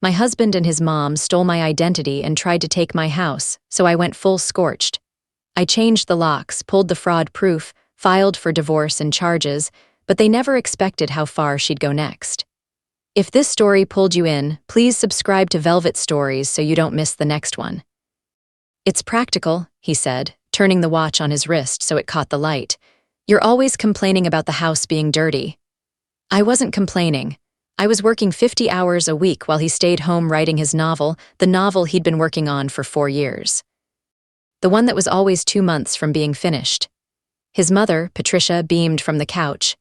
My husband and his mom stole my identity and tried to take my house, so I went full scorched. I changed the locks, pulled the fraud proof, filed for divorce and charges, but they never expected how far she'd go next. If this story pulled you in, please subscribe to Velvet Stories so you don't miss the next one. It's practical, he said, turning the watch on his wrist so it caught the light. You're always complaining about the house being dirty. I wasn't complaining. I was working 50 hours a week while he stayed home writing his novel, the novel he'd been working on for 4 years. The one that was always 2 months from being finished. His mother, Patricia, beamed from the couch.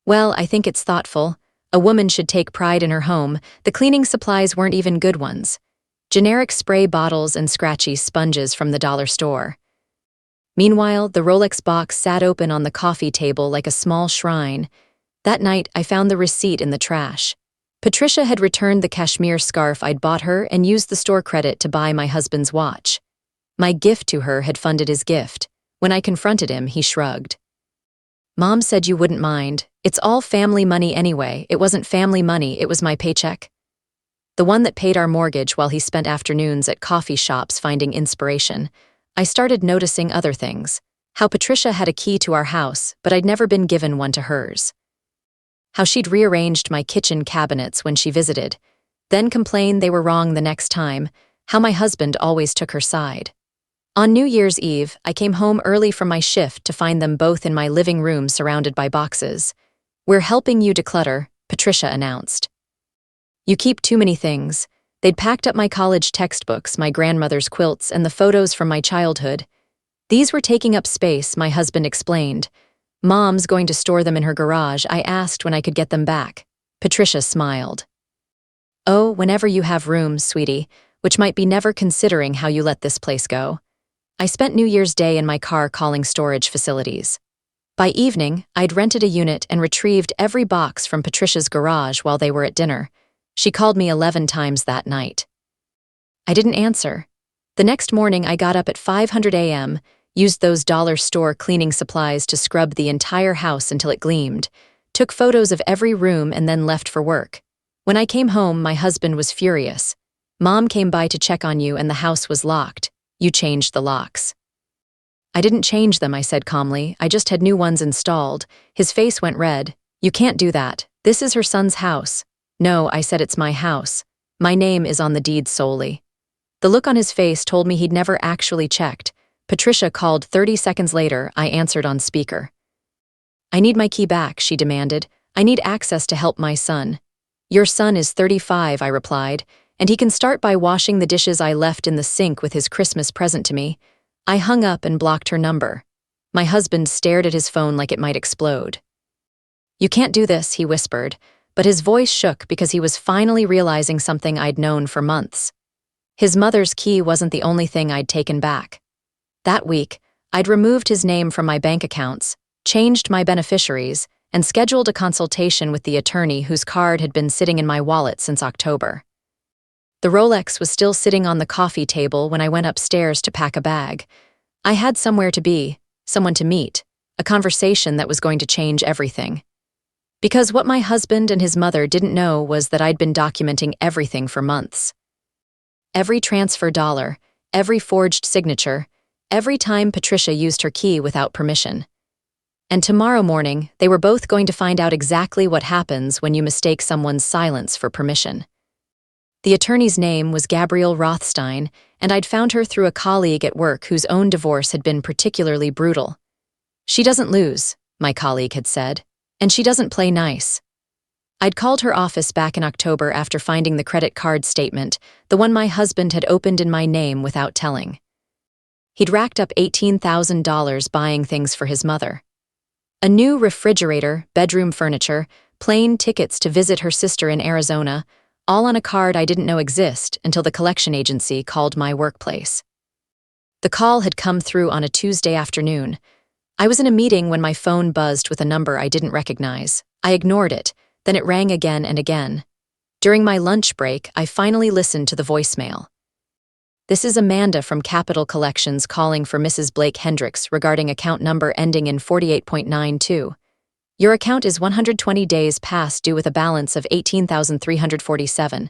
Well, I think it's thoughtful. A woman should take pride in her home. The cleaning supplies weren't even good ones. Generic spray bottles and scratchy sponges from the dollar store. Meanwhile, the Rolex box sat open on the coffee table like a small shrine. That night, I found the receipt in the trash. Patricia had returned the cashmere scarf I'd bought her and used the store credit to buy my husband's watch. My gift to her had funded his gift. When I confronted him, he shrugged. Mom said you wouldn't mind. It's all family money anyway. It wasn't family money, it was my paycheck. The one that paid our mortgage while he spent afternoons at coffee shops finding inspiration. I started noticing other things. How Patricia had a key to our house, but I'd never been given one to hers. How she'd rearranged my kitchen cabinets when she visited, then complained they were wrong the next time. How my husband always took her side. On New Year's Eve, I came home early from my shift to find them both in my living room surrounded by boxes. We're helping you declutter, Patricia announced. You keep too many things. They'd packed up my college textbooks, my grandmother's quilts, and the photos from my childhood. These were taking up space, my husband explained. Mom's going to store them in her garage. I asked when I could get them back. Patricia smiled. Oh, whenever you have room, sweetie, which might be never considering how you let this place go. I spent New Year's Day in my car calling storage facilities. By evening, I'd rented a unit and retrieved every box from Patricia's garage while they were at dinner. She called me 11 times that night. I didn't answer. The next morning, I got up at 5:00 a.m., used those dollar store cleaning supplies to scrub the entire house until it gleamed, took photos of every room and then left for work. When I came home, my husband was furious. Mom came by to check on you and the house was locked. You changed the locks. I didn't change them, I said calmly. I just had new ones installed. His face went red. You can't do that. This is her son's house. No, I said, it's my house. My name is on the deed solely. The look on his face told me he'd never actually checked. Patricia called 30 seconds later. I answered on speaker. I need my key back, she demanded. I need access to help my son. Your son is 35, I replied, and he can start by washing the dishes I left in the sink with his Christmas present to me. I hung up and blocked her number. My husband stared at his phone like it might explode. You can't do this, he whispered, but his voice shook because he was finally realizing something I'd known for months. His mother's key wasn't the only thing I'd taken back. That week, I'd removed his name from my bank accounts, changed my beneficiaries, and scheduled a consultation with the attorney whose card had been sitting in my wallet since October. The Rolex was still sitting on the coffee table when I went upstairs to pack a bag. I had somewhere to be, someone to meet, a conversation that was going to change everything. Because what my husband and his mother didn't know was that I'd been documenting everything for months. Every transfer dollar, every forged signature, every time Patricia used her key without permission. And tomorrow morning, they were both going to find out exactly what happens when you mistake someone's silence for permission. The attorney's name was Gabrielle Rothstein, and I'd found her through a colleague at work whose own divorce had been particularly brutal. She doesn't lose, my colleague had said, and she doesn't play nice. I'd called her office back in October after finding the credit card statement, the one my husband had opened in my name without telling. He'd racked up $18,000 buying things for his mother. A new refrigerator, bedroom furniture, plane tickets to visit her sister in Arizona, all on a card I didn't know exist until the collection agency called my workplace. The call had come through on a Tuesday afternoon. I was in a meeting when my phone buzzed with a number I didn't recognize. I ignored it, then it rang again and again. During my lunch break, I finally listened to the voicemail. This is Amanda from Capital Collections calling for Mrs. Blake Hendricks regarding account number ending in 48.92. Your account is 120 days past due with a balance of $18,347.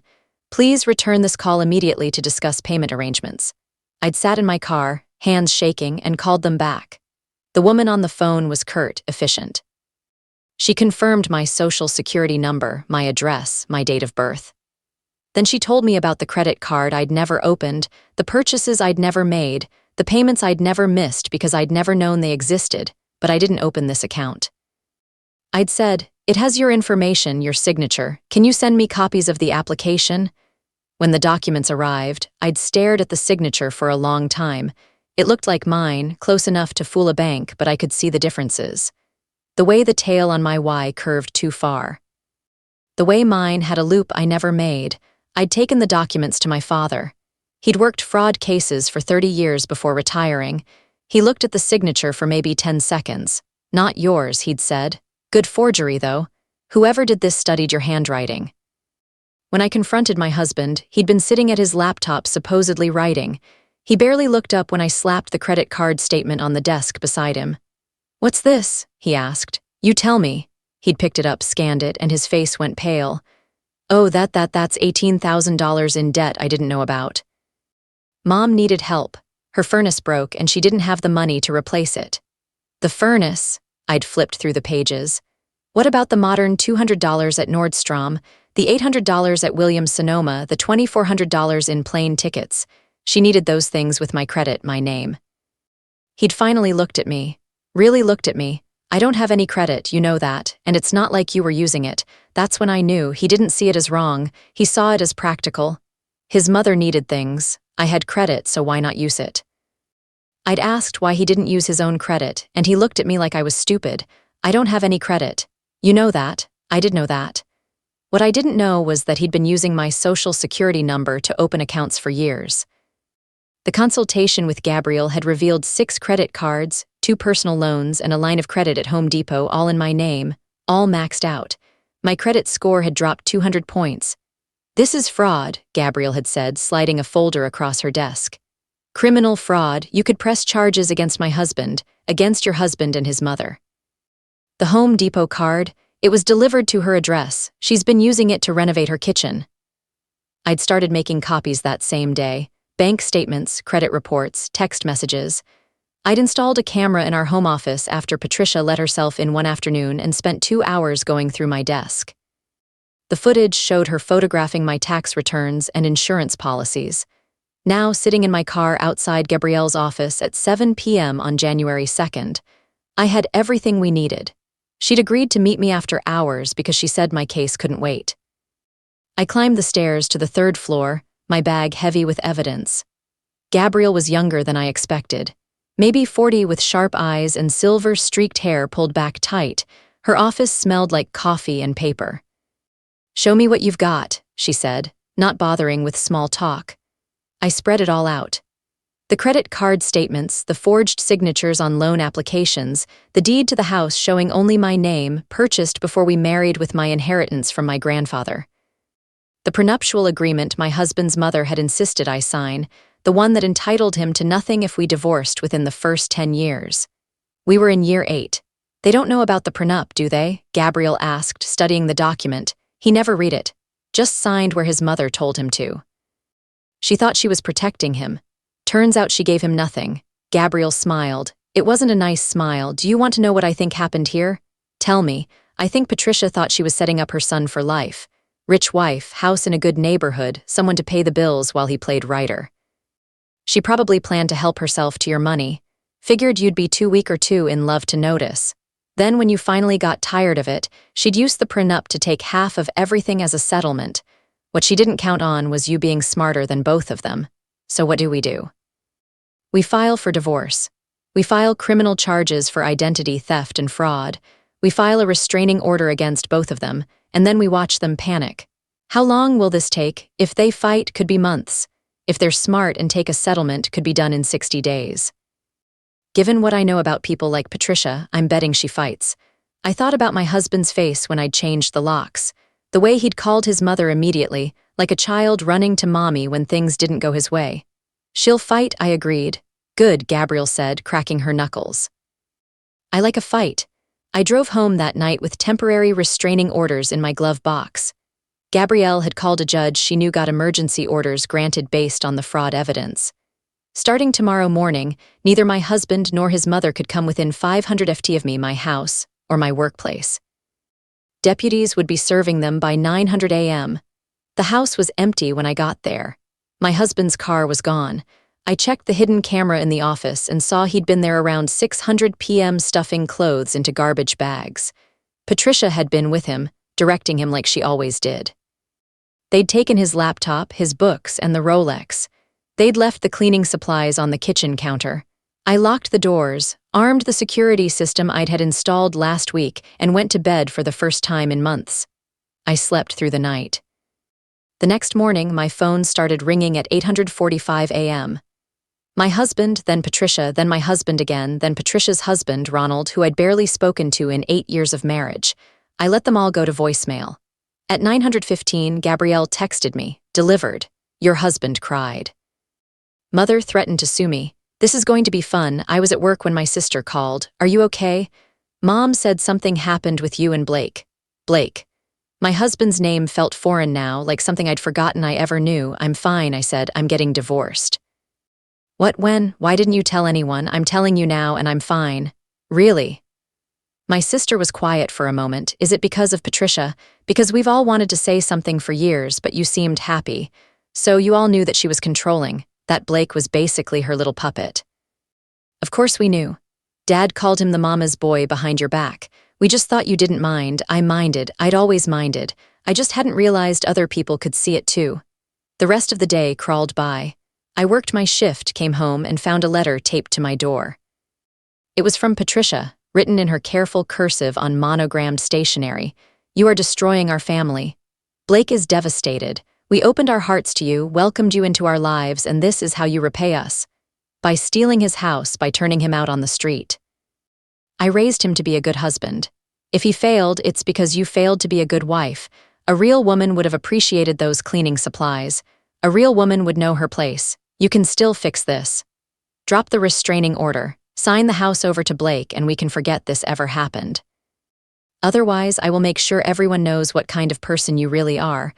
Please return this call immediately to discuss payment arrangements. I'd sat in my car, hands shaking, and called them back. The woman on the phone was curt, efficient. She confirmed my social security number, my address, my date of birth. Then she told me about the credit card I'd never opened, the purchases I'd never made, the payments I'd never missed because I'd never known they existed, but I didn't open this account. I'd said, "It has your information, your signature. Can you send me copies of the application?" When the documents arrived, I'd stared at the signature for a long time. It looked like mine, close enough to fool a bank, but I could see the differences. The way the tail on my Y curved too far. The way mine had a loop I never made. I'd taken the documents to my father. He'd worked fraud cases for 30 years before retiring. He looked at the signature for maybe 10 seconds. "Not yours," he'd said. "Good forgery, though. Whoever did this studied your handwriting." When I confronted my husband, he'd been sitting at his laptop supposedly writing. He barely looked up when I slapped the credit card statement on the desk beside him. "What's this?" he asked. "You tell me." He'd picked it up, scanned it, and his face went pale. "Oh, that's $18,000 in debt I didn't know about." Mom needed help. Her furnace broke and she didn't have the money to replace it. The furnace? I'd flipped through the pages. What about the modern $200 at Nordstrom, the $800 at Williams-Sonoma, the $2,400 in plane tickets? She needed those things with my credit, my name. He'd finally looked at me. Really looked at me. "I don't have any credit, you know that, and it's not like you were using it." That's when I knew he didn't see it as wrong, he saw it as practical. His mother needed things. I had credit, so why not use it? I'd asked why he didn't use his own credit, and he looked at me like I was stupid. "I don't have any credit. You know that." I did know that. What I didn't know was that he'd been using my social security number to open accounts for years. The consultation with Gabriel had revealed 6 credit cards, 2 personal loans, and a line of credit at Home Depot, all in my name, all maxed out. My credit score had dropped 200 points. "This is fraud," Gabriel had said, sliding a folder across her desk. "Criminal fraud. You could press charges against my husband, against your husband and his mother." The Home Depot card, it was delivered to her address. She's been using it to renovate her kitchen. I'd started making copies that same day. Bank statements, credit reports, text messages. I'd installed a camera in our home office after Patricia let herself in one afternoon and spent 2 hours going through my desk. The footage showed her photographing my tax returns and insurance policies. Now, sitting in my car outside Gabrielle's office at 7 p.m. on January 2nd, I had everything we needed. She'd agreed to meet me after hours because she said my case couldn't wait. I climbed the stairs to the 3rd floor, my bag heavy with evidence. Gabrielle was younger than I expected. Maybe 40, with sharp eyes and silver-streaked hair pulled back tight. Her office smelled like coffee and paper. "Show me what you've got," she said, not bothering with small talk. I spread it all out. The credit card statements, the forged signatures on loan applications, the deed to the house showing only my name, purchased before we married with my inheritance from my grandfather. The prenuptial agreement my husband's mother had insisted I sign, the one that entitled him to nothing if we divorced within the first 10 years. We were in year 8. "They don't know about the prenup, do they?" Gabriel asked, studying the document. He never read it. Just signed where his mother told him to. She thought she was protecting him. Turns out she gave him nothing. Gabriel smiled. It wasn't a nice smile. "Do you want to know what I think happened here?" "Tell me." "I think Patricia thought she was setting up her son for life. Rich wife, house in a good neighborhood, someone to pay the bills while he played writer. She probably planned to help herself to your money. Figured you'd be too weak or too in love to notice. Then when you finally got tired of it, she'd use the prenup to take half of everything as a settlement. What she didn't count on was you being smarter than both of them. So what do? We file for divorce. We file criminal charges for identity theft and fraud. We file a restraining order against both of them, and then we watch them panic. How long will this take? If they fight, could be months. If they're smart and take a settlement, could be done in 60 days. Given what I know about people like Patricia, I'm betting she fights. I thought about my husband's face when I'd changed the locks. The way he'd called his mother immediately, like a child running to mommy when things didn't go his way. "She'll fight," I agreed. "Good," Gabrielle said, cracking her knuckles. I like a fight. I drove home that night with temporary restraining orders in my glove box. Gabrielle had called a judge she knew got emergency orders granted based on the fraud evidence. Starting tomorrow morning, neither my husband nor his mother could come within 500 ft of me, my house, or my workplace. Deputies would be serving them by 900 a.m. The house was empty when I got there. My husband's car was gone. I checked the hidden camera in the office and saw he'd been there around 600 p.m. stuffing clothes into garbage bags. Patricia had been with him, directing him like she always did. They'd taken his laptop, his books, and the Rolex. They'd left the cleaning supplies on the kitchen counter. I locked the doors, armed the security system I'd had installed last week, and went to bed for the first time in months. I slept through the night. The next morning, my phone started ringing at 8:45 a.m. My husband, then Patricia, then my husband again, then Patricia's husband, Ronald, who I'd barely spoken to in 8 years of marriage. I let them all go to voicemail. At 9:15, Gabrielle texted me, "Delivered. Your husband cried." Mother threatened to sue me. "This is going to be fun. I was at work when my sister called. Are you okay? Mom said something happened with you and Blake." Blake. My husband's name felt foreign now, like something I'd forgotten I ever knew. "I'm fine," I said. "I'm getting divorced." "What, when? Why didn't you tell anyone? I'm telling you now and I'm fine." "Really?" My sister was quiet for a moment. "Is it because of Patricia? Because we've all wanted to say something for years, but you seemed happy. So you all knew that she was controlling, that Blake was basically her little puppet." "Of course we knew. Dad called him the mama's boy behind your back. We just thought you didn't mind." "I minded. I'd always minded. I just hadn't realized other people could see it too." The rest of the day crawled by. I worked my shift, came home, and found a letter taped to my door. It was from Patricia, written in her careful cursive on monogrammed stationery. "You are destroying our family. Blake is devastated. We opened our hearts to you, welcomed you into our lives, and this is how you repay us. By stealing his house, by turning him out on the street. I raised him to be a good husband. If he failed, it's because you failed to be a good wife. A real woman would have appreciated those cleaning supplies. A real woman would know her place. You can still fix this. Drop the restraining order. Sign the house over to Blake and we can forget this ever happened. Otherwise, I will make sure everyone knows what kind of person you really are."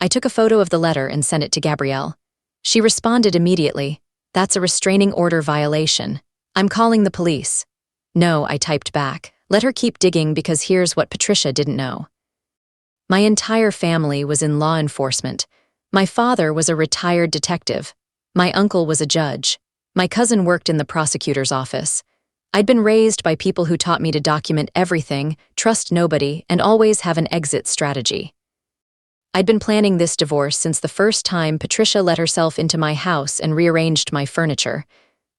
I took a photo of the letter and sent it to Gabrielle. She responded immediately. "That's a restraining order violation. I'm calling the police." "No," I typed back. "Let her keep digging because here's what Patricia didn't know." My entire family was in law enforcement. My father was a retired detective. My uncle was a judge. My cousin worked in the prosecutor's office. I'd been raised by people who taught me to document everything, trust nobody, and always have an exit strategy. I'd been planning this divorce since the first time Patricia let herself into my house and rearranged my furniture.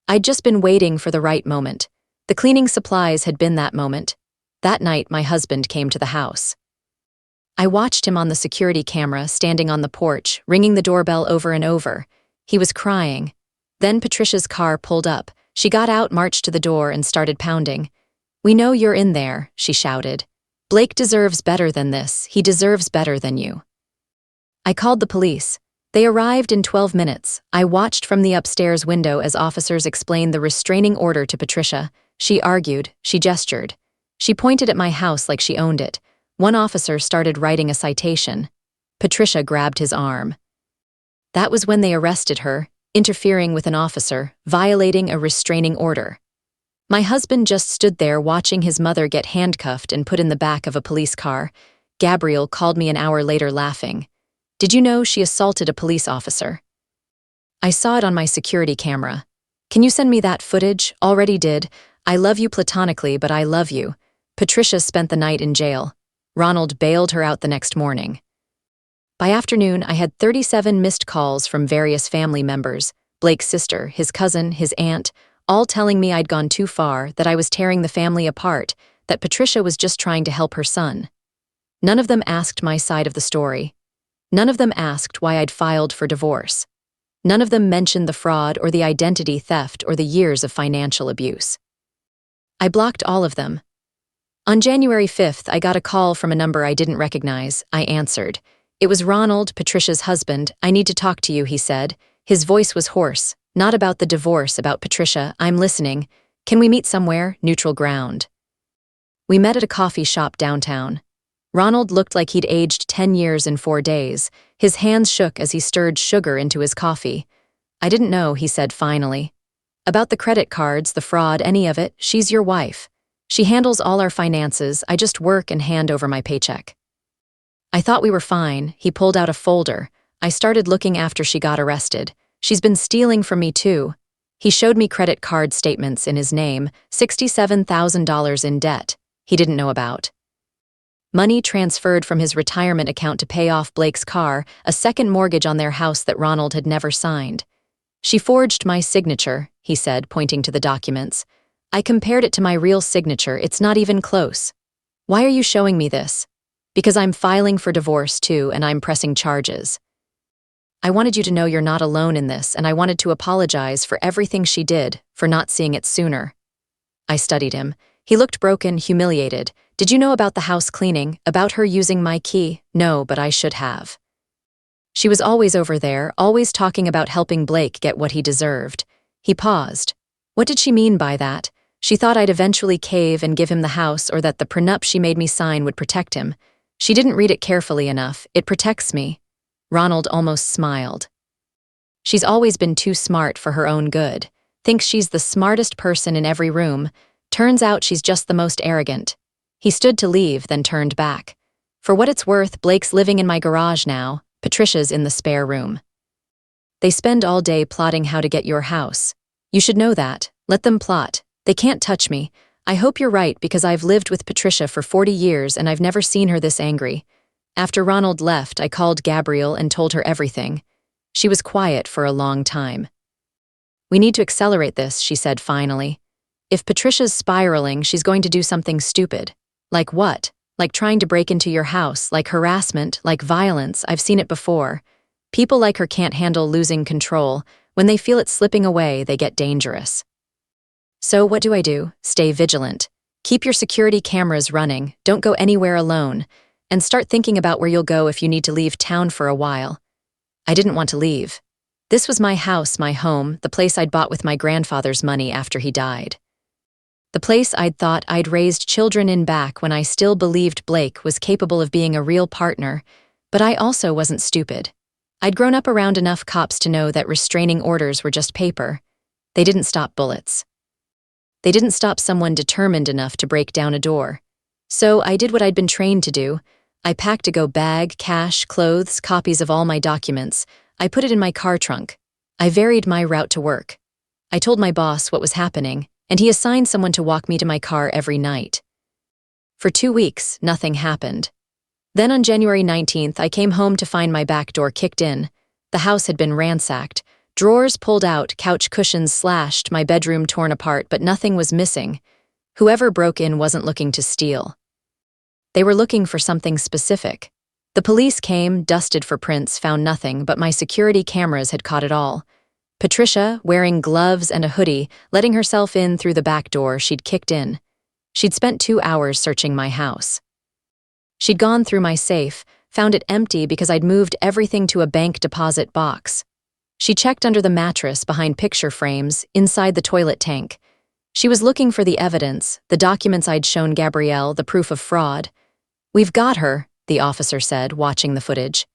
I'd just been waiting for the right moment. The cleaning supplies had been that moment. That night, my husband came to the house. I watched him on the security camera, standing on the porch, ringing the doorbell over and over. He was crying. Then Patricia's car pulled up. She got out, marched to the door, and started pounding. "We know you're in there," she shouted. "Blake deserves better than this. He deserves better than you." I called the police. They arrived in 12 minutes. I watched from the upstairs window as officers explained the restraining order to Patricia. She argued. She gestured. She pointed at my house like she owned it. One officer started writing a citation. Patricia grabbed his arm. That was when they arrested her, interfering with an officer, violating a restraining order. My husband just stood there watching his mother get handcuffed and put in the back of a police car. Gabrielle called me an hour later laughing. "Did you know she assaulted a police officer?" "I saw it on my security camera." "Can you send me that footage?" "Already did. I love you platonically, but I love you." Patricia spent the night in jail. Ronald bailed her out the next morning. By afternoon, I had 37 missed calls from various family members, Blake's sister, his cousin, his aunt, all telling me I'd gone too far, that I was tearing the family apart, that Patricia was just trying to help her son. None of them asked my side of the story. None of them asked why I'd filed for divorce. None of them mentioned the fraud or the identity theft or the years of financial abuse. I blocked all of them. On January 5th, I got a call from a number I didn't recognize. I answered. It was Ronald, Patricia's husband. "I need to talk to you," he said. His voice was hoarse. "Not about the divorce, about Patricia. I'm listening. Can we meet somewhere? Neutral ground." We met at a coffee shop downtown. Ronald looked like he'd aged 10 years in 4 days. His hands shook as he stirred sugar into his coffee. "I didn't know," he said finally. "About the credit cards, the fraud, any of it, she's your wife. She handles all our finances, I just work and hand over my paycheck." "I thought we were fine." He pulled out a folder. "I started looking after she got arrested. She's been stealing from me too." He showed me credit card statements in his name, $67,000 in debt he didn't know about. Money transferred from his retirement account to pay off Blake's car, a second mortgage on their house that Ronald had never signed. "She forged my signature," he said, pointing to the documents. "I compared it to my real signature, it's not even close." "Why are you showing me this?" "Because I'm filing for divorce too, and I'm pressing charges. I wanted you to know you're not alone in this, and I wanted to apologize for everything she did, for not seeing it sooner." I studied him. He looked broken, humiliated. "Did you know about the house cleaning, about her using my key?" "No, but I should have." "She was always over there, always talking about helping Blake get what he deserved." He paused. "What did she mean by that? She thought I'd eventually cave and give him the house, or that the prenup she made me sign would protect him. She didn't read it carefully enough. It protects me." Ronald almost smiled. "She's always been too smart for her own good. Thinks she's the smartest person in every room. Turns out she's just the most arrogant." He stood to leave, then turned back. "For what it's worth, Blake's living in my garage now. Patricia's in the spare room. They spend all day plotting how to get your house. You should know that. Let them plot. They can't touch me. I hope you're right, because I've lived with Patricia for 40 years and I've never seen her this angry." After Ronald left, I called Gabrielle and told her everything. She was quiet for a long time. "We need to accelerate this," she said finally. "If Patricia's spiraling, she's going to do something stupid." "Like what?" "Like trying to break into your house, like harassment, like violence. I've seen it before. People like her can't handle losing control. When they feel it slipping away, they get dangerous." "So what do I do?" "Stay vigilant. Keep your security cameras running, don't go anywhere alone, and start thinking about where you'll go if you need to leave town for a while." I didn't want to leave. This was my house, my home, the place I'd bought with my grandfather's money after he died. The place I'd thought I'd raised children in back when I still believed Blake was capable of being a real partner, but I also wasn't stupid. I'd grown up around enough cops to know that restraining orders were just paper. They didn't stop bullets. They didn't stop someone determined enough to break down a door. So I did what I'd been trained to do. I packed a go bag, cash, clothes, copies of all my documents. I put it in my car trunk. I varied my route to work. I told my boss what was happening, and he assigned someone to walk me to my car every night. For 2 weeks, nothing happened. Then on January 19th, I came home to find my back door kicked in. The house had been ransacked. Drawers pulled out, couch cushions slashed, my bedroom torn apart, but nothing was missing. Whoever broke in wasn't looking to steal. They were looking for something specific. The police came, dusted for prints, found nothing, but my security cameras had caught it all. Patricia, wearing gloves and a hoodie, letting herself in through the back door she'd kicked in. She'd spent 2 hours searching my house. She'd gone through my safe, found it empty because I'd moved everything to a bank deposit box. She checked under the mattress, behind picture frames, inside the toilet tank. She was looking for the evidence, the documents I'd shown Gabrielle, the proof of fraud. "We've got her," the officer said, watching the footage.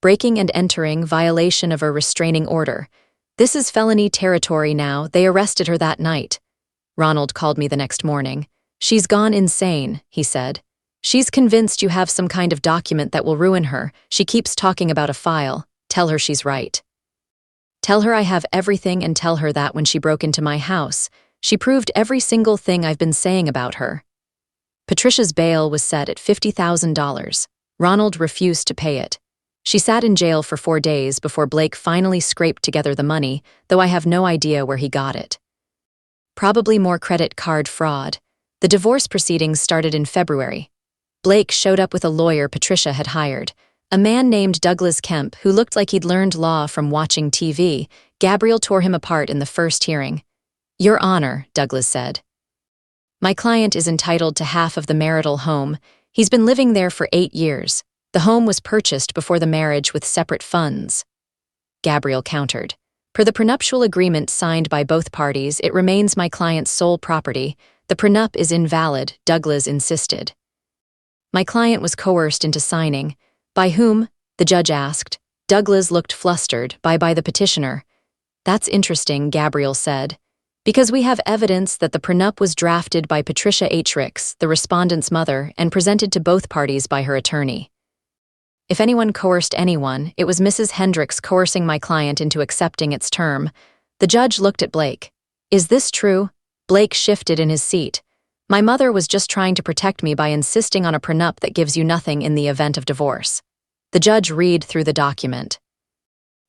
"Breaking and entering, violation of a restraining order. This is felony territory now. They arrested her that night." Ronald called me the next morning. "She's gone insane," he said. "She's convinced you have some kind of document that will ruin her. She keeps talking about a file. Tell her she's right. Tell her I have everything, and tell her that when she broke into my house, she proved every single thing I've been saying about her." Patricia's bail was set at $50,000. Ronald refused to pay it. She sat in jail for 4 days before Blake finally scraped together the money, though I have no idea where he got it. Probably more credit card fraud. The divorce proceedings started in February. Blake showed up with a lawyer Patricia had hired, a man named Douglas Kemp who looked like he'd learned law from watching TV. Gabrielle tore him apart in the first hearing. "Your Honor," Douglas said. "My client is entitled to half of the marital home. He's been living there for 8 years. The home was purchased before the marriage with separate funds." Gabrielle countered. "Per the prenuptial agreement signed by both parties, it remains my client's sole property. The prenup is invalid," Douglas insisted. My client was coerced into signing. By whom? The judge asked. Douglas looked flustered. By the petitioner. That's interesting, Gabrielle said. Because we have evidence that the prenup was drafted by Patricia H. Ricks, the respondent's mother, and presented to both parties by her attorney. If anyone coerced anyone, it was Mrs. Hendricks coercing my client into accepting its term. The judge looked at Blake. Is this true? Blake shifted in his seat. My mother was just trying to protect me by insisting on a prenup that gives you nothing in the event of divorce. The judge read through the document.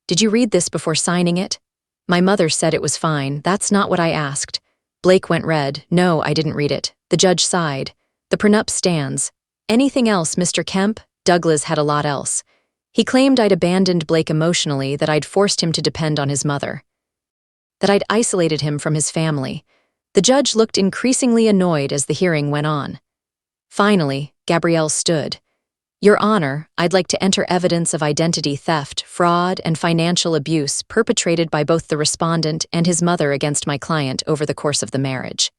Did you read this before signing it? My mother said it was fine. That's not what I asked. Blake went red. No, I didn't read it. The judge sighed. The prenup stands. Anything else, Mr. Kemp? Douglas had a lot else. He claimed I'd abandoned Blake emotionally, that I'd forced him to depend on his mother, that I'd isolated him from his family. The judge looked increasingly annoyed as the hearing went on. Finally, Gabrielle stood. Your Honor, I'd like to enter evidence of identity theft, fraud, and financial abuse perpetrated by both the respondent and his mother against my client over the course of the marriage.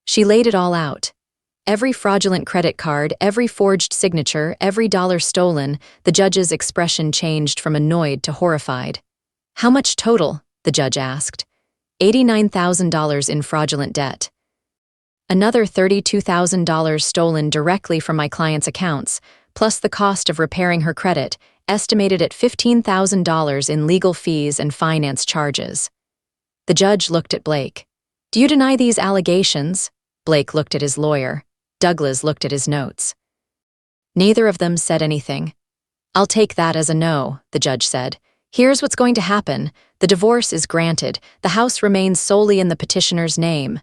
She laid it all out. Every fraudulent credit card, every forged signature, every dollar stolen. The judge's expression changed from annoyed to horrified. How much total? The judge asked. $89,000 in fraudulent debt. Another $32,000 stolen directly from my client's accounts, plus the cost of repairing her credit, estimated at $15,000 in legal fees and finance charges. The judge looked at Blake. Do you deny these allegations? Blake looked at his lawyer. Douglas looked at his notes. Neither of them said anything. I'll take that as a no, the judge said. Here's what's going to happen. The divorce is granted. The house remains solely in the petitioner's name.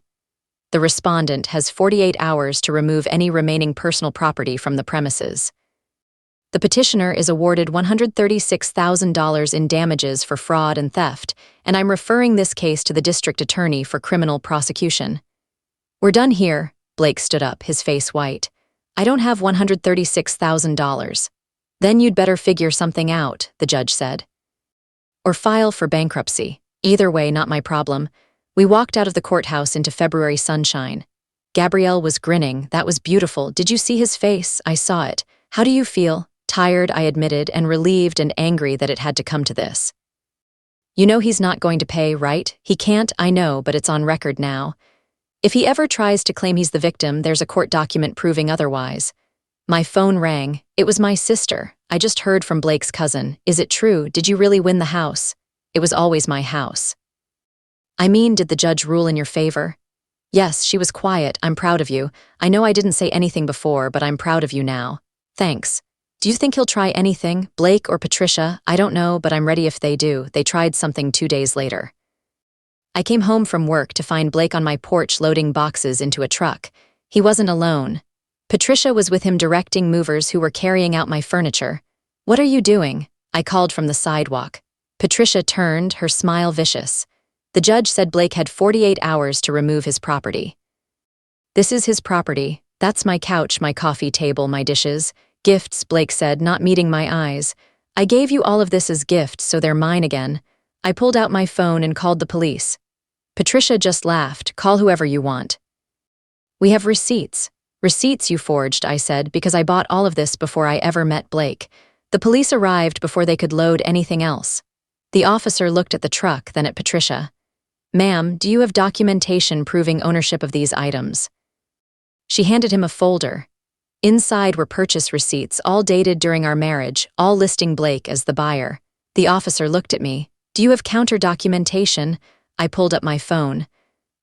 The respondent has 48 hours to remove any remaining personal property from the premises. The petitioner is awarded $136,000 in damages for fraud and theft, and I'm referring this case to the district attorney for criminal prosecution. We're done here. Blake stood up, his face white. I don't have $136,000. Then you'd better figure something out, the judge said. Or file for bankruptcy. Either way, not my problem. We walked out of the courthouse into February sunshine. Gabrielle was grinning. That was beautiful. Did you see his face? I saw it. How do you feel? Tired, I admitted, and relieved and angry that it had to come to this. You know he's not going to pay, right? He can't, I know, but it's on record now. If he ever tries to claim he's the victim, there's a court document proving otherwise. My phone rang. It was my sister. I just heard from Blake's cousin. Is it true? Did you really win the house? It was always my house. I mean, did the judge rule in your favor? Yes, she was quiet. I'm proud of you. I know I didn't say anything before, but I'm proud of you now. Thanks. Do you think he'll try anything? Blake or Patricia? I don't know, but I'm ready if they do. They tried something 2 days later. I came home from work to find Blake on my porch loading boxes into a truck. He wasn't alone. Patricia was with him directing movers who were carrying out my furniture. What are you doing? I called from the sidewalk. Patricia turned, her smile vicious. The judge said Blake had 48 hours to remove his property. This is his property. That's my couch, my coffee table, my dishes. Gifts, Blake said, not meeting my eyes. I gave you all of this as gifts, so they're mine again. I pulled out my phone and called the police. Patricia just laughed. Call whoever you want. We have receipts. Receipts you forged, I said, because I bought all of this before I ever met Blake. The police arrived before they could load anything else. The officer looked at the truck, then at Patricia. Ma'am, do you have documentation proving ownership of these items? She handed him a folder. Inside were purchase receipts, all dated during our marriage, all listing Blake as the buyer. The officer looked at me. Do you have counter documentation? I pulled up my phone.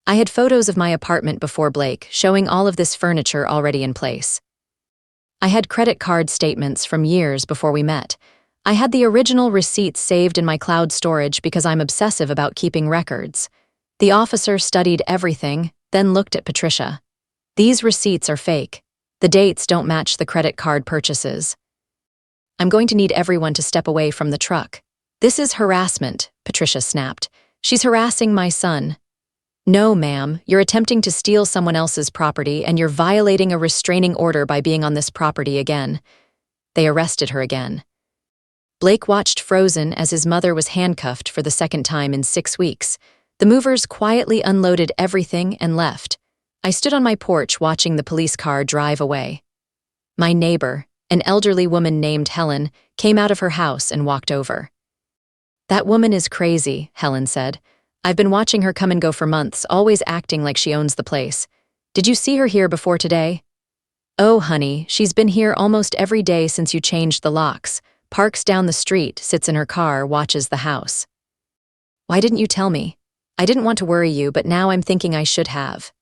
I had photos of my apartment before Blake, showing all of this furniture already in place. I had credit card statements from years before we met. I had the original receipts saved in my cloud storage because I'm obsessive about keeping records. The officer studied everything, then looked at Patricia. These receipts are fake. The dates don't match the credit card purchases. I'm going to need everyone to step away from the truck. This is harassment, Patricia snapped. She's harassing my son. No, ma'am, you're attempting to steal someone else's property and you're violating a restraining order by being on this property again. They arrested her again. Blake watched frozen as his mother was handcuffed for the second time in 6 weeks. The movers quietly unloaded everything and left. I stood on my porch watching the police car drive away. My neighbor, an elderly woman named Helen, came out of her house and walked over. "That woman is crazy," Helen said. "I've been watching her come and go for months, always acting like she owns the place. Did you see her here before today?" "Oh, honey, she's been here almost every day since you changed the locks. Parks down the street, sits in her car, watches the house." "Why didn't you tell me? I didn't want to worry you, but now I'm thinking I should have."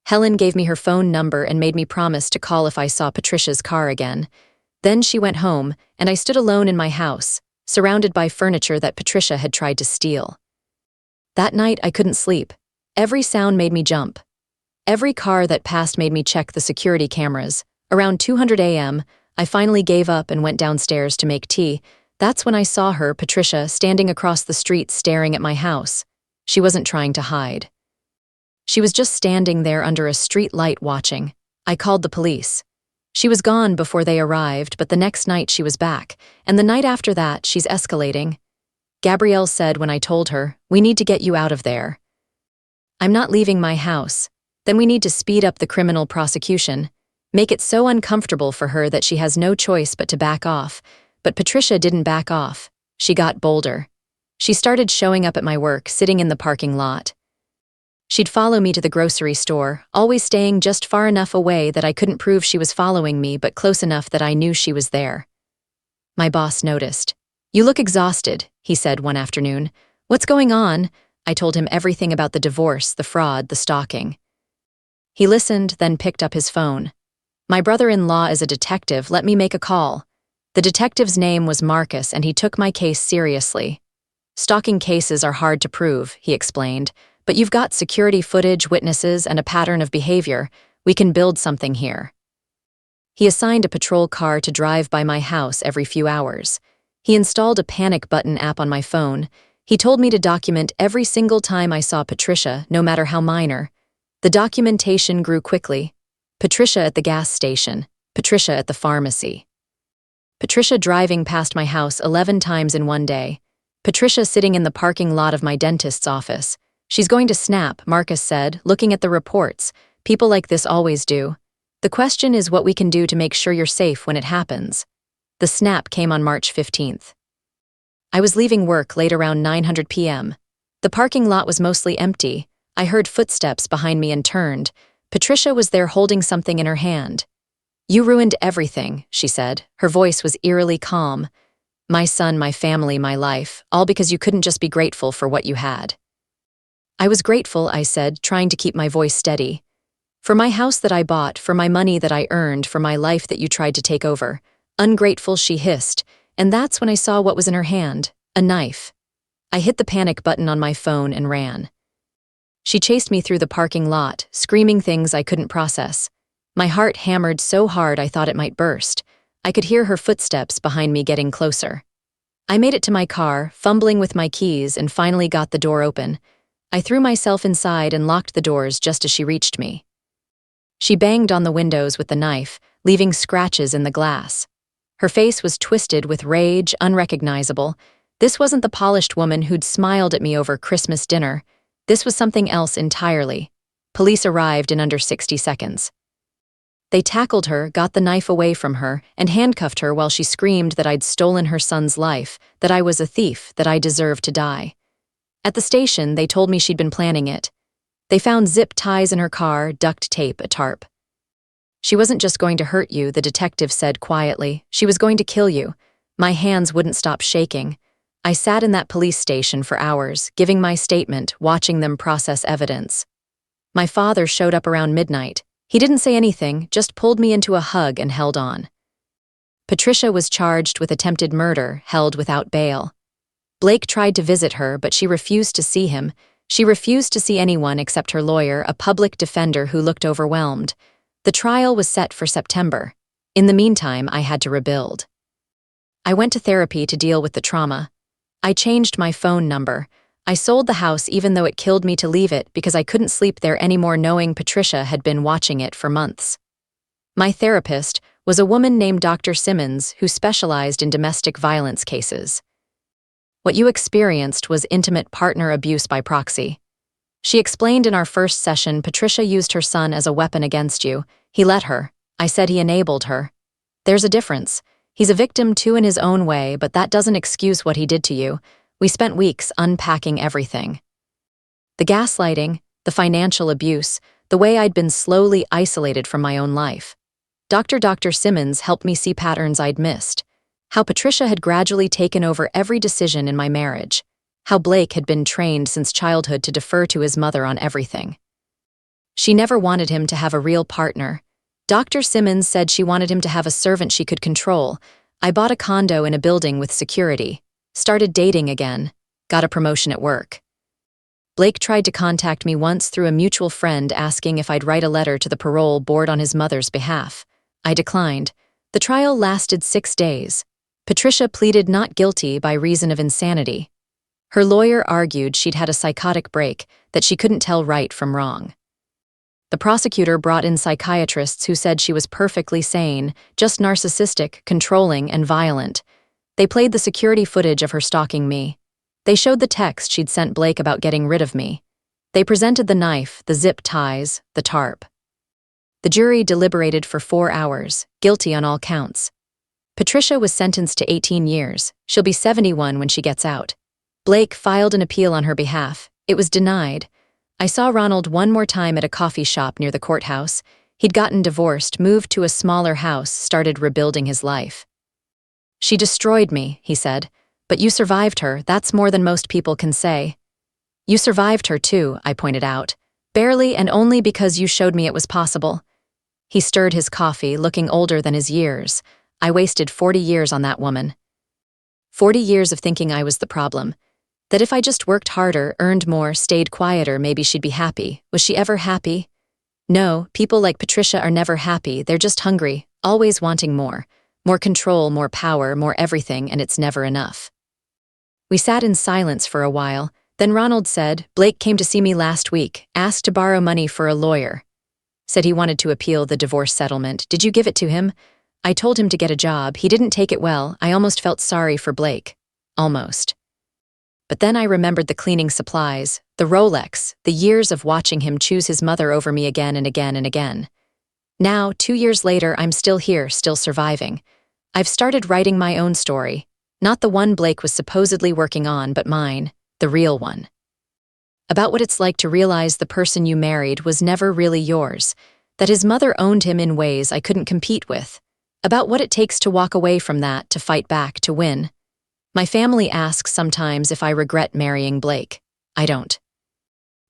Helen gave me her phone number and made me promise to call if I saw Patricia's car again. Then she went home, and I stood alone in my house, surrounded by furniture that Patricia had tried to steal. That night, I couldn't sleep. Every sound made me jump. Every car that passed made me check the security cameras. Around 200 a.m., I finally gave up and went downstairs to make tea. That's when I saw her, Patricia, standing across the street staring at my house. She wasn't trying to hide. She was just standing there under a street light watching. I called the police. She was gone before they arrived, but the next night she was back, and the night after that, she's escalating. Gabrielle said when I told her, "We need to get you out of there." "I'm not leaving my house." "Then we need to speed up the criminal prosecution, make it so uncomfortable for her that she has no choice but to back off." But Patricia didn't back off. She got bolder. She started showing up at my work, sitting in the parking lot. She'd follow me to the grocery store, always staying just far enough away that I couldn't prove she was following me, but close enough that I knew she was there. My boss noticed. "You look exhausted," he said one afternoon. "What's going on?" I told him everything about the divorce, the fraud, the stalking. He listened, then picked up his phone. "My brother-in-law is a detective. Let me make a call." The detective's name was Marcus, and he took my case seriously. "Stalking cases are hard to prove," he explained, "but you've got security footage, witnesses, and a pattern of behavior. We can build something here." He assigned a patrol car to drive by my house every few hours. He installed a panic button app on my phone. He told me to document every single time I saw Patricia, no matter how minor. The documentation grew quickly. Patricia at the gas station. Patricia at the pharmacy. Patricia driving past my house 11 times in one day. Patricia sitting in the parking lot of my dentist's office. "She's going to snap," Marcus said, looking at the reports. "People like this always do. The question is what we can do to make sure you're safe when it happens." The snap came on March 15th. I was leaving work late around 9:00 p.m. The parking lot was mostly empty. I heard footsteps behind me and turned. Patricia was there holding something in her hand. "You ruined everything," she said. Her voice was eerily calm. "My son, my family, my life, all because you couldn't just be grateful for what you had." "I was grateful," I said, trying to keep my voice steady. "For my house that I bought, for my money that I earned, for my life that you tried to take over." "Ungrateful," she hissed, and that's when I saw what was in her hand, a knife. I hit the panic button on my phone and ran. She chased me through the parking lot, screaming things I couldn't process. My heart hammered so hard I thought it might burst. I could hear her footsteps behind me getting closer. I made it to my car, fumbling with my keys, and finally got the door open. I threw myself inside and locked the doors just as she reached me. She banged on the windows with the knife, leaving scratches in the glass. Her face was twisted with rage, unrecognizable. This wasn't the polished woman who'd smiled at me over Christmas dinner. This was something else entirely. Police arrived in under 60 seconds. They tackled her, got the knife away from her, and handcuffed her while she screamed that I'd stolen her son's life, that I was a thief, that I deserved to die. At the station, they told me she'd been planning it. They found zip ties in her car, duct tape, a tarp. "She wasn't just going to hurt you," the detective said quietly. "She was going to kill you." My hands wouldn't stop shaking. I sat in that police station for hours, giving my statement, watching them process evidence. My father showed up around midnight. He didn't say anything, just pulled me into a hug and held on. Patricia was charged with attempted murder, held without bail. Blake tried to visit her, but she refused to see him. She refused to see anyone except her lawyer, a public defender who looked overwhelmed. The trial was set for September. In the meantime, I had to rebuild. I went to therapy to deal with the trauma. I changed my phone number. I sold the house even though it killed me to leave it because I couldn't sleep there anymore knowing Patricia had been watching it for months. My therapist was a woman named Dr. Simmons who specialized in domestic violence cases. "What you experienced was intimate partner abuse by proxy." She explained in our first session Patricia used her son as a weapon against you. He let her. I said he enabled her. There's a difference. He's a victim too in his own way, but that doesn't excuse what he did to you. We spent weeks unpacking everything. The gaslighting, the financial abuse, the way I'd been slowly isolated from my own life. Dr. Simmons helped me see patterns I'd missed. How Patricia had gradually taken over every decision in my marriage. How Blake had been trained since childhood to defer to his mother on everything. She never wanted him to have a real partner. Dr. Simmons said she wanted him to have a servant she could control. I bought a condo in a building with security. Started dating again. Got a promotion at work. Blake tried to contact me once through a mutual friend asking if I'd write a letter to the parole board on his mother's behalf. I declined. The trial lasted 6 days. Patricia pleaded not guilty by reason of insanity. Her lawyer argued she'd had a psychotic break, that she couldn't tell right from wrong. The prosecutor brought in psychiatrists who said she was perfectly sane, just narcissistic, controlling, and violent. They played the security footage of her stalking me. They showed the text she'd sent Blake about getting rid of me. They presented the knife, the zip ties, the tarp. The jury deliberated for 4 hours, guilty on all counts. Patricia was sentenced to 18 years. She'll be 71 when she gets out. Blake filed an appeal on her behalf. It was denied. I saw Ronald one more time at a coffee shop near the courthouse. He'd gotten divorced, moved to a smaller house, started rebuilding his life. "She destroyed me," he said. "But you survived her. That's more than most people can say." "You survived her too," I pointed out. "Barely, and only because you showed me it was possible." He stirred his coffee, looking older than his years. I wasted 40 years on that woman. 40 years of thinking I was the problem. That if I just worked harder, earned more, stayed quieter, maybe she'd be happy. Was she ever happy? No, people like Patricia are never happy. They're just hungry, always wanting more. More control, more power, more everything, and it's never enough. We sat in silence for a while. Then Ronald said, "Blake came to see me last week, asked to borrow money for a lawyer. Said he wanted to appeal the divorce settlement. Did you give it to him?" I told him to get a job. He didn't take it well. I almost felt sorry for Blake. Almost. But then I remembered the cleaning supplies, the Rolex, the years of watching him choose his mother over me again and again and again. Now, 2 years later, I'm still here, still surviving. I've started writing my own story. Not the one Blake was supposedly working on, but mine, the real one. About what it's like to realize the person you married was never really yours, that his mother owned him in ways I couldn't compete with. About what it takes to walk away from that, to fight back, to win. My family asks sometimes if I regret marrying Blake. I don't.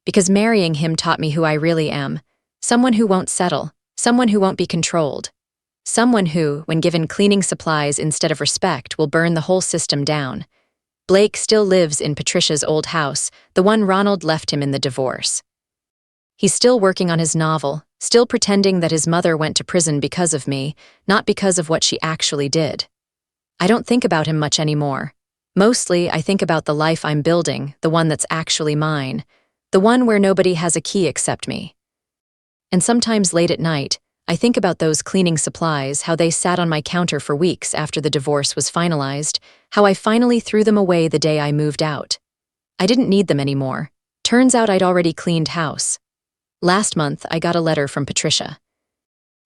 Because marrying him taught me who I really am. Someone who won't settle. Someone who won't be controlled. Someone who, when given cleaning supplies instead of respect, will burn the whole system down. Blake still lives in Patricia's old house, the one Ronald left him in the divorce. He's still working on his novel, still pretending that his mother went to prison because of me, not because of what she actually did. I don't think about him much anymore. Mostly, I think about the life I'm building, the one that's actually mine, the one where nobody has a key except me. And sometimes late at night, I think about those cleaning supplies, how they sat on my counter for weeks after the divorce was finalized, how I finally threw them away the day I moved out. I didn't need them anymore. Turns out I'd already cleaned house. Last month, I got a letter from Patricia.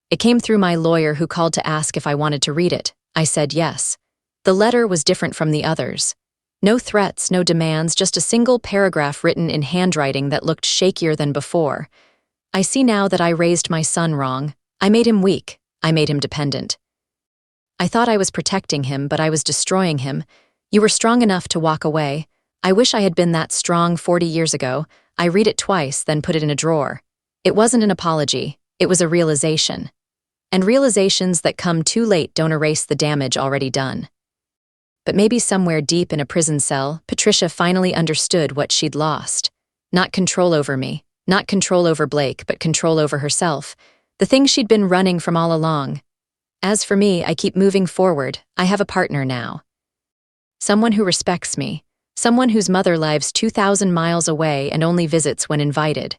It came through my lawyer, who called to ask if I wanted to read it. I said yes. The letter was different from the others. No threats, no demands, just a single paragraph written in handwriting that looked shakier than before. I see now that I raised my son wrong. I made him weak. I made him dependent. I thought I was protecting him, but I was destroying him. You were strong enough to walk away. I wish I had been that strong 40 years ago. I read it twice, then put it in a drawer. It wasn't an apology. It was a realization. And realizations that come too late don't erase the damage already done. But maybe somewhere deep in a prison cell, Patricia finally understood what she'd lost. Not control over me, not control over Blake, but control over herself. The thing she'd been running from all along. As for me, I keep moving forward. I have a partner now. Someone who respects me. Someone whose mother lives 2,000 miles away and only visits when invited.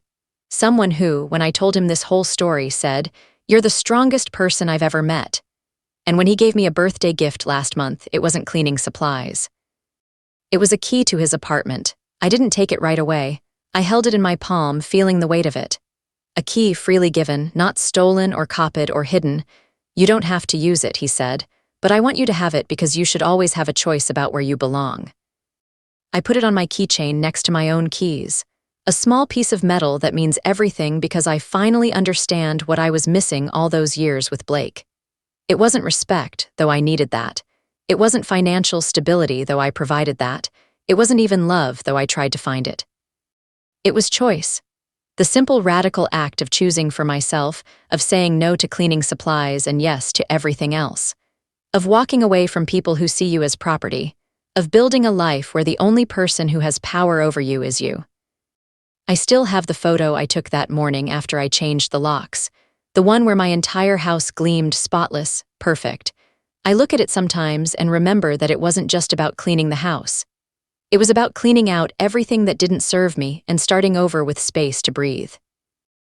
Someone who, when I told him this whole story, said, "You're the strongest person I've ever met." And when he gave me a birthday gift last month, it wasn't cleaning supplies. It was a key to his apartment. I didn't take it right away. I held it in my palm, feeling the weight of it. A key freely given, not stolen or copied or hidden. You don't have to use it, he said, but I want you to have it because you should always have a choice about where you belong. I put it on my keychain next to my own keys, a small piece of metal that means everything because I finally understand what I was missing all those years with Blake. It wasn't respect, though I needed that. It wasn't financial stability, though I provided that. It wasn't even love, though I tried to find it. It was choice. The simple radical act of choosing for myself, of saying no to cleaning supplies and yes to everything else. Of walking away from people who see you as property. Of building a life where the only person who has power over you is you. I still have the photo I took that morning after I changed the locks. The one where my entire house gleamed spotless, perfect. I look at it sometimes and remember that it wasn't just about cleaning the house. It was about cleaning out everything that didn't serve me and starting over with space to breathe.